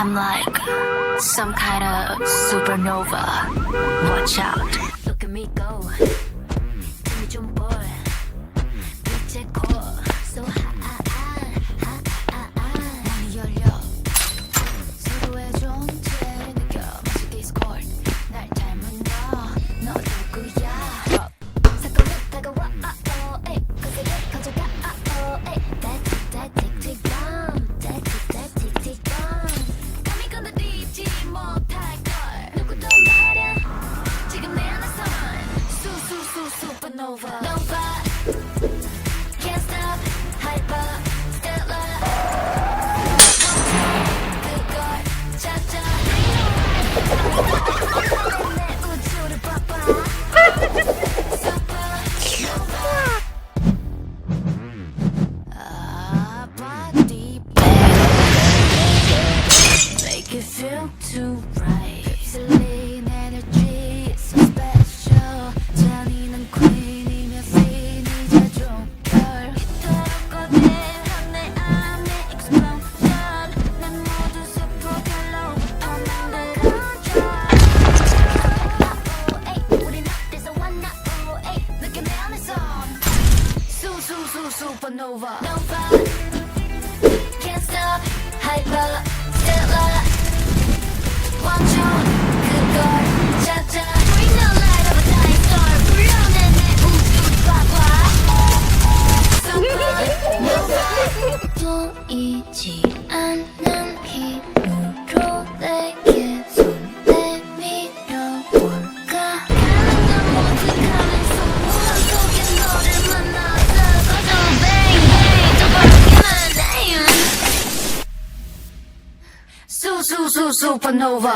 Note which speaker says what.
Speaker 1: I'm like some kind of supernova. Watch out. Look at me go. 힘이 좀 볼. 빛의 core. So hot. 문이 열려. 서로의 존재를 느껴. 마치 Discord. 날 닮은 너 누구야? 사건이 다가와. 그새 가져가. That tick bomb. 감히 건드리지 못할 걸. 누구도 말야. 지금 내 안에선 supernova. Nova. Can't stop. Hyper. Stellar. 그걸 찾아. 내 우주를 봐봐. Body make it feel too right. Gasoline energy so special. 잔인한 queen이며 fiend이자 종결. 이토록 거대한 내 안의 explosion. 내 모든 세포 결로 under control. 우린 어디서 왔나? 느껴 내 안에서 supernova. Nova. Can't stop. Hyper. Stellar. 멈춰. 그걸 찾아. Bring the light of a dying star. 불러내 내 우주 봐봐. Supernova. 보이지 않는 힘으로 내게 손 내밀어 볼까? 가는 모든 가능성 무한 속에 너를 만나서 꺼져 bang bang 더 버리기만 해. Supernova.